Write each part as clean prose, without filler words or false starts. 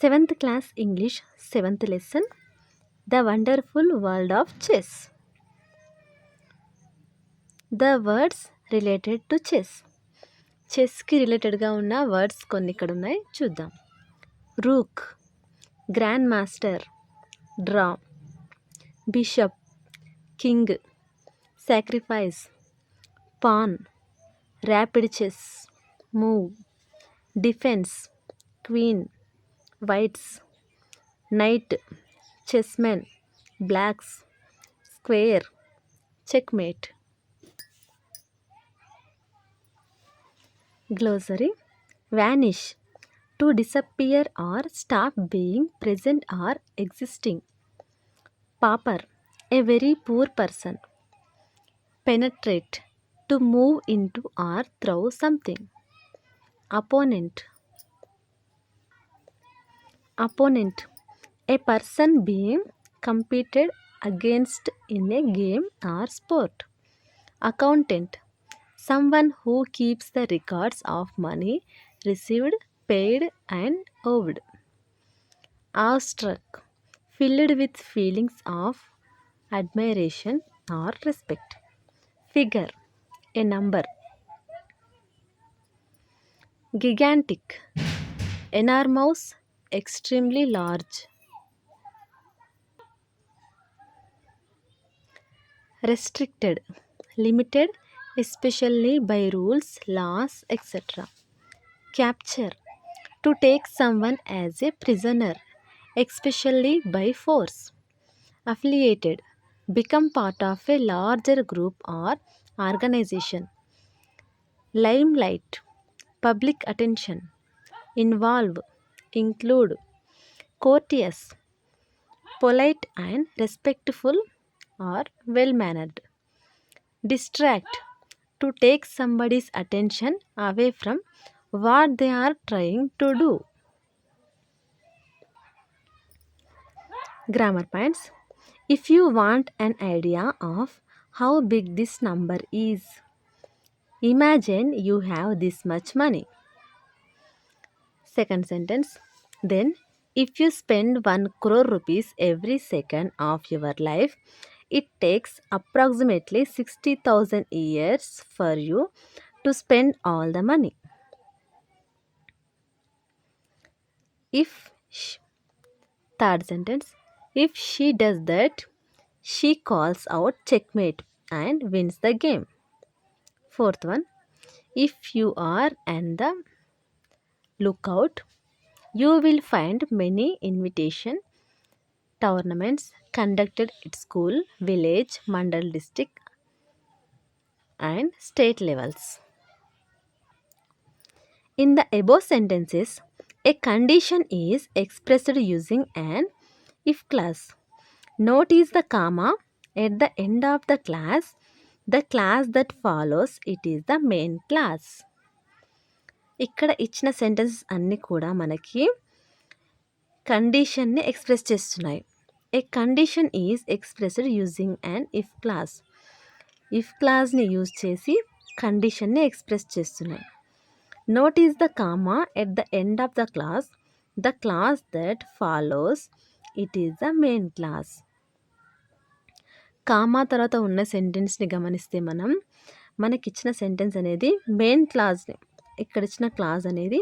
Seventh class English, seventh lesson, The Wonderful World of Chess. The words related to chess. చెస్కి రిలేటెడ్గా ఉన్న words కొన్ని ఇక్కడ ఉన్నాయి, చూద్దాం. Rook, grand master, draw, bishop, king, sacrifice, pawn, rapid chess, move, defence, queen, whites, knight, chessmen, blacks, square, checkmate. Glossary. Vanish, to disappear or stop being present or existing. Pauper, a very poor person. Penetrate, to move into or through something. Opponent, a person being competed against in a game or sport. Accountant, someone who keeps the records of money received, paid, and owed. Awestruck, filled with feelings of admiration or respect. Figure, a number. Gigantic, enormous, extremely large. Restricted, limited, especially by rules, laws, etc. Capture, to take someone as a prisoner, especially by force. Affiliated, become part of a larger group or organization. Limelight, public attention. Involve, include. Courteous, polite and respectful or well mannered. Distract, to take somebody's attention away from what they are trying to do. Grammar points. If you want an idea of how big this number is, imagine you have this much money. Second sentence. Then, if you spend 1 crore rupees every second of your life, it takes approximately 60,000 years for you to spend all the money. Third sentence. If she does that, she calls out checkmate and wins the game. Fourth one. If you are on the lookout, you will find many invitation tournaments conducted at school, village, mandal, district and state levels. In the above sentences, a condition is expressed using an if clause. Notice the comma at the end of the class. The class that follows it is the main class. ఇక్కడ ఇచ్చిన sentences అన్నీ కూడా మనకి కండిషన్ని express చేస్తున్నాయి. A condition is expressed using and if clause. If క్లాస్ని use చేసి కండిషన్ని ఎక్స్ప్రెస్ చేస్తున్నాయి. Notice the comma at the end of the clause. The clause that follows it is the main clause. Comma తర్వాత ఉన్న సెంటెన్స్ని గమనిస్తే మనకిచ్చిన sentence అనేది main క్లాస్ని, ఇక్కడ ఇచ్చిన క్లాస్ అనేది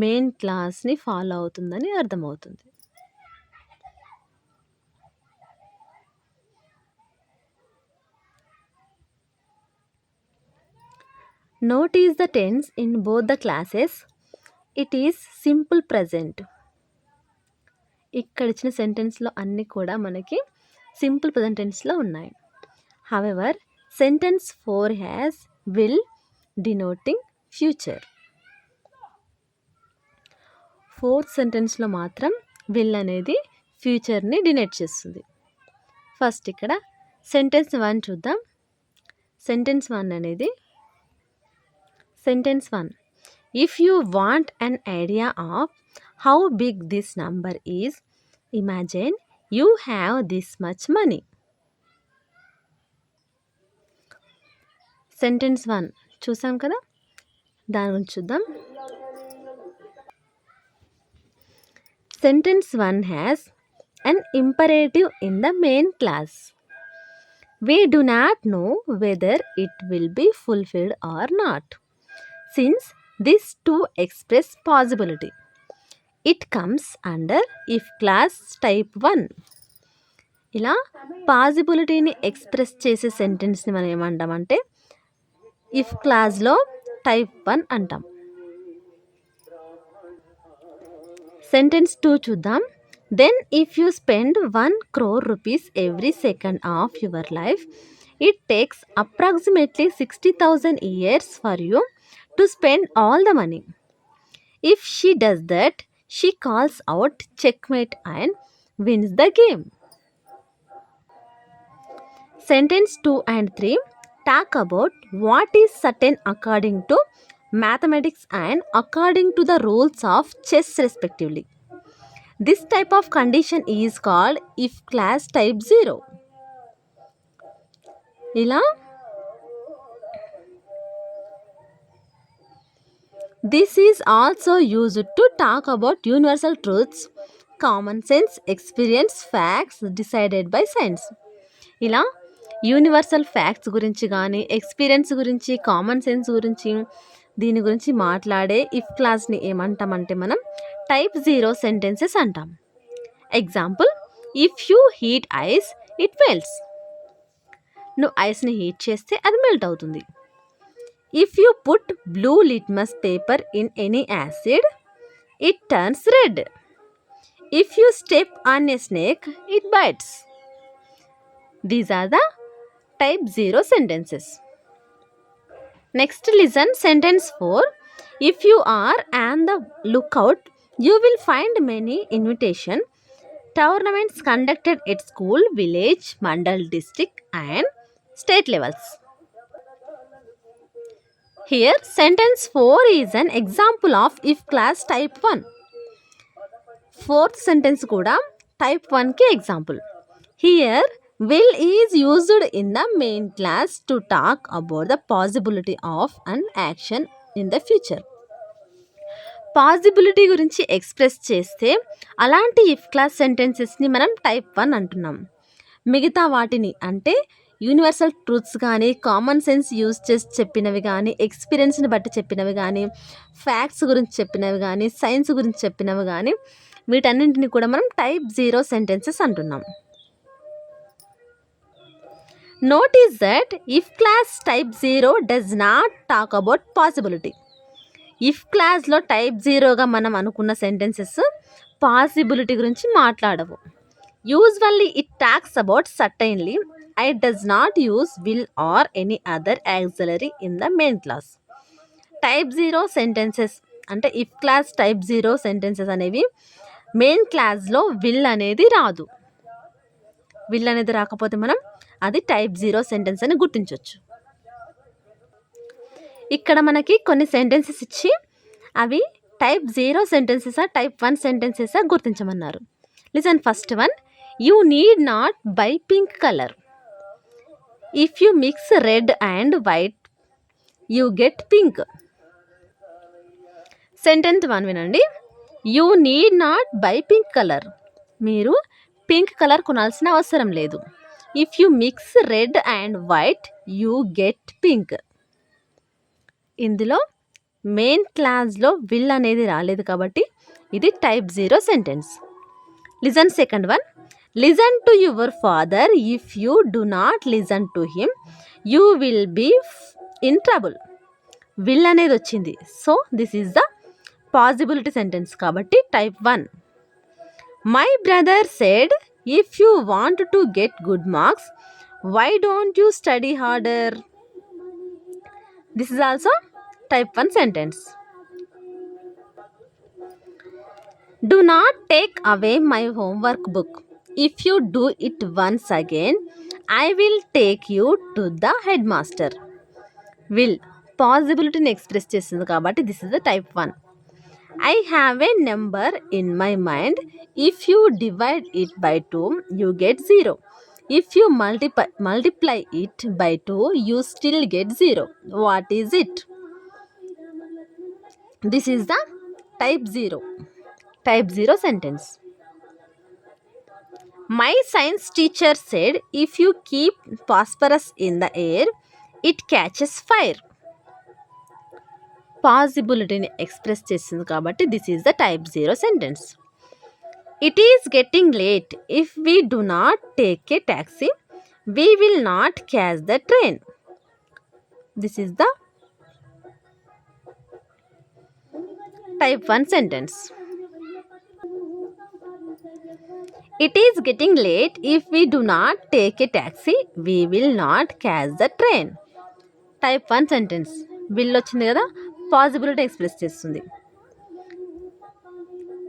మెయిన్ క్లాస్ని ఫాలో అవుతుందని అర్థమవుతుంది. Notice the tense in both the classes. It is simple present. ఇక్కడ ఇచ్చిన సెంటెన్స్లో అన్నీ కూడా మనకి సింపుల్ ప్రజెంట్ టెన్స్లో ఉన్నాయి. However sentence 4 has will denoting future. Fourth సెంటెన్స్లో మాత్రం విల్ అనేది ఫ్యూచర్ని డినోట్ చేస్తుంది. ఫస్ట్ ఇక్కడ సెంటెన్స్ 1 చూద్దాం. సెంటెన్స్ 1 అనేది Sentence 1. If you want an idea of how big this number is, imagine you have this much money. Sentence 1 చూసాం కదా, దాని గురించి చూద్దాం. Sentence 1 has an imperative in the main class. We do not know whether it will be fulfilled or not. Since these two express possibility, it comes under if class type 1. ఇలా పాజిబిలిటీని express చేసే సెంటెన్స్ని మనం ఏమంటామంటే if క్లాజ్లో type 1 అంటాం. Sentence 2 చూద్దాం. Then if you spend 1 crore rupees every second of your life, it takes approximately 60,000 years for you to spend all the money. If she does that, she calls out checkmate and wins the game. Sentence 2 and 3 talk about what is certain according to mathematics and according to the rules of chess respectively. This type of condition is called if class type 0. ఇలా this is also used to talk about universal truths, common sense, experience, facts decided by science. ఇలా universal facts గురించి కానీ experience గురించి common sense గురించి దీని గురించి మాట్లాడే if క్లాస్ని ఏమంటామంటే మనం టైప్ 0 సెంటెన్సెస్ అంటాం. Example, if you heat ice it melts. నువ్వు ఐస్ని హీట్ చేస్తే అది మెల్ట్ అవుతుంది. If you put blue litmus paper in any acid it turns red. If you step on a snake it bites. These are the type 0 sentences. Next, listen sentence 4. If you are on the lookout, you will find many invitation tournaments conducted at school, village, mandal, district and state levels. Here, sentence 4 is an example of if class type 1. Fourth sentence kuda type 1 ki example. Here, will is used in the main class to talk about the possibility of an action in the future. Possibility గురించి express చేస్తే అలాంటి if clause సెంటెన్సెస్ని మనం type 1 అంటున్నాం. మిగతా వాటిని అంటే universal truths కానీ common sense use చేసి చెప్పినవి కానీ ఎక్స్పీరియన్స్ని బట్టి చెప్పినవి కానీ ఫ్యాక్ట్స్ గురించి చెప్పినవి కానీ సైన్స్ గురించి చెప్పినవి కానీ వీటన్నింటిని కూడా మనం టైప్ 0 సెంటెన్సెస్ అంటున్నాం. Notice that if class type 0 does not talk about possibility. If classలో టైప్ 0గా మనం అనుకున్న సెంటెన్సెస్ పాసిబిలిటీ గురించి మాట్లాడవు. Usually it talks about certainly. It does not use will or any other auxiliary in the main class. Type 0 sentences అంటే if clause type 0 sentences అనేవి main క్లాస్లో will అనేది రాదు. విల్ అనేది రాకపోతే మనం అది టైప్ 0 సెంటెన్స్ అని గుర్తించవచ్చు. ఇక్కడ మనకి కొన్ని సెంటెన్సెస్ ఇచ్చి అవి టైప్ 0 సెంటెన్సెసా టైప్ 1 సెంటెన్సెసా గుర్తించమన్నారు. Listen first one. You need not buy pink colour. If you mix red and white you get pink. Sentence 1 వినండి. You need not buy pink colour. మీరు పింక్ కలర్ కొనాల్సిన అవసరం లేదు. If you mix red and white you get pink. ఇందులో main క్లాస్లో will అనేది రాలేదు కాబట్టి ఇది type 0 sentence. Listen second one. Listen to your father. If you do not listen to him you will be in trouble. Will అనేది వచ్చింది. So this is the possibility sentence కాబట్టి type 1. My brother said if you want to get good marks, why don't you study harder? This is also type 1 sentence. Do not take away my homework book. If you do it once again, I will take you to the headmaster. Will possibility express చేస్తుంది కాబట్టి this is the type 1. I have a number in my mind. If you divide it by 2, you get 0. If you multiply it by 2, you still get 0. What is it? This is the type 0. Type 0 sentence. My science teacher said if you keep phosphorus in the air, it catches fire. పాసిబిలిటీని express చేస్తుంది కాబట్టి this is the type 0 sentence. It is getting late. If we do not take a taxi, we will not catch the train. This is the type 1 sentence. It is getting late. If we do not take a taxi, we will not catch the train. Type 1 sentence. Will వచ్చింది కదా, possibility express చేస్తుంది.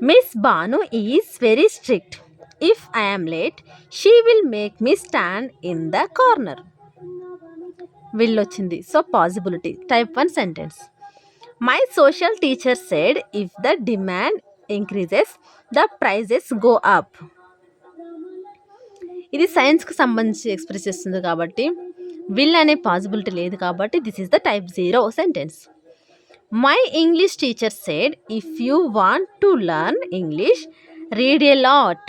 Miss Banu is very strict. If I am late, she will make me stand in the corner. Will వచ్చింది, so possibility. Type 1 sentence. My social teacher said if the demand increases, the prices go up. ఇది సైన్స్కి సంబంధించి express చేస్తుంది కాబట్టి will అనే possibility లేదు కాబట్టి this is the type 0 sentence. My English teacher said if you want to learn English, read a lot.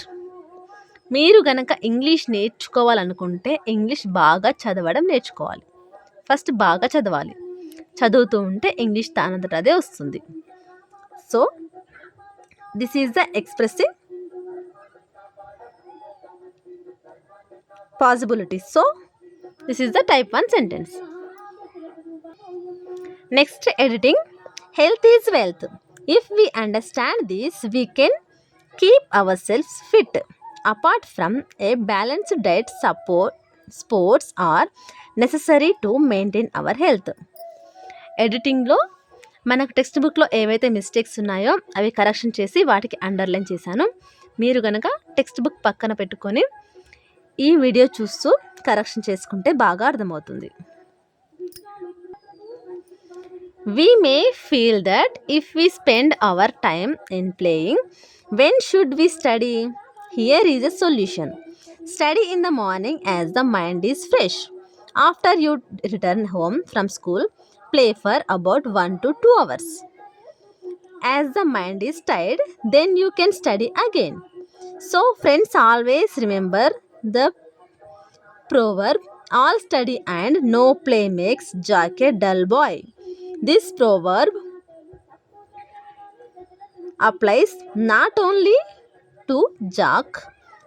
మీరు గనక ఇంగ్లీష్ నేర్చుకోవాలనుకుంటే ఇంగ్లీష్ బాగా చదవడం నేర్చుకోవాలి. ఫస్ట్ బాగా చదవాలి. చదువుతూ ఉంటే ఇంగ్లీష్ దానంతట అదే వస్తుంది. So this is the expressing possibility. So this is the type 1 sentence. Next, editing. Health is wealth. If we understand this, we can keep ourselves fit. Apart from a balanced diet, sports are necessary to maintain our health. ఎడిటింగ్లో మనకు text బుక్లో ఏవైతే mistakes ఉన్నాయో అవి correction చేసి వాటికి underline చేశాను. మీరు కనుక టెక్స్ట్ బుక్ పక్కన పెట్టుకొని ఈ వీడియో చూస్తూ కరెక్షన్ చేసుకుంటే బాగా అర్థమవుతుంది. We may feel that if we spend our time in playing, when should we study? Here is a solution. Study in the morning as the mind is fresh. After you return home from school, play for about 1 to 2 hours. As the mind is tired, then you can study again. So friends, always remember the proverb, all study and no play makes Jack a dull boy. This proverb applies not only to Jack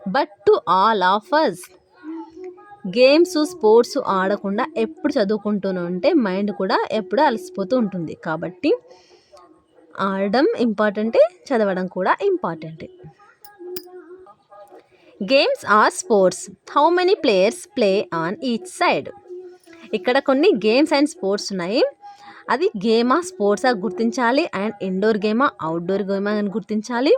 but to all of us. Games sports ఆడకుండా ఎప్పుడు చదువుకుంటూనే ఉంటే mind కూడా ఎప్పుడు అలసిపోతూ ఉంటుంది. కాబట్టి ఆడడం ఇంపార్టెంటే, చదవడం కూడా ఇంపార్టెంటే. Games or sports. How many players play on each side. ఇక్కడ కొన్ని గేమ్స్ అండ్ స్పోర్ట్స్ ఉన్నాయి. అది గేమా స్పోర్ట్సా గుర్తించాలి, అండ్ ఇండోర్ గేమా అవుట్డోర్ గేమా అని గుర్తించాలి.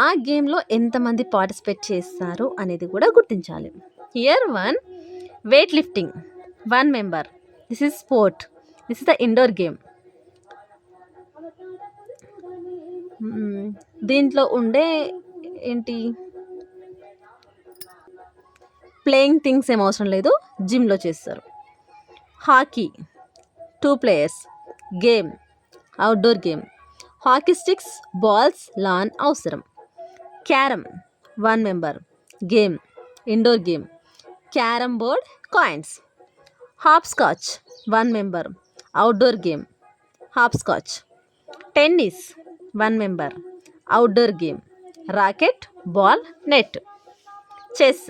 ఆ గేమ్లో ఎంతమంది పార్టిసిపేట్ చేస్తారు అనేది కూడా గుర్తించాలి. Here 1 weight lifting, 1 member. This is sport. This is the indoor game. దీంట్లో ఉండే ఏంటి ప్లేయింగ్ థింగ్స్ ఏం అవసరం లేదు, జిమ్లో చేస్తారు. Hockey 2 players, game, outdoor game. Hockey sticks, balls, lawn అవసరం. Carrom 1 member, game, indoor game. Carrom board, coins. Hopscotch 1 member, outdoor game, hopscotch. Tennis 1 member, outdoor game, racket, ball, net. Chess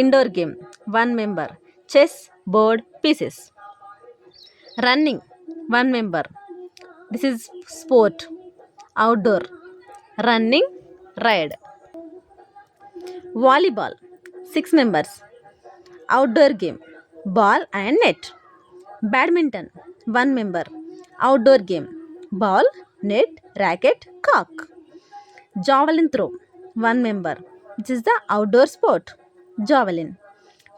indoor game, 1 member, chess board, pieces. Running 1 member. This is sport, outdoor. Running, ride. Volleyball 6 members, outdoor game, ball and net. Badminton 1 member, outdoor game, ball, net, racket, cock. Javelin throw 1 member. This is the outdoor sport, javelin.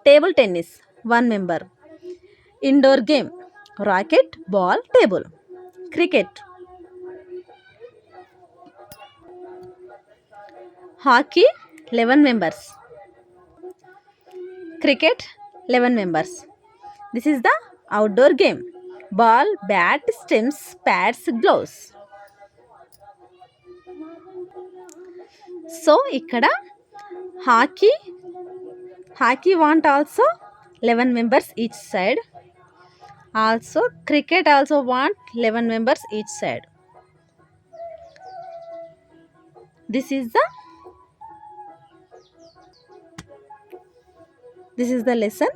Table tennis 1 member, indoor game, racket, ball, table. Cricket. Hockey 11 members. Cricket 11 members. This is the outdoor game. Ball, bat, stumps, pads, gloves. So ఇక్కడ hockey want also 11 members each side. Also cricket also want 11 members each side. This is the lesson.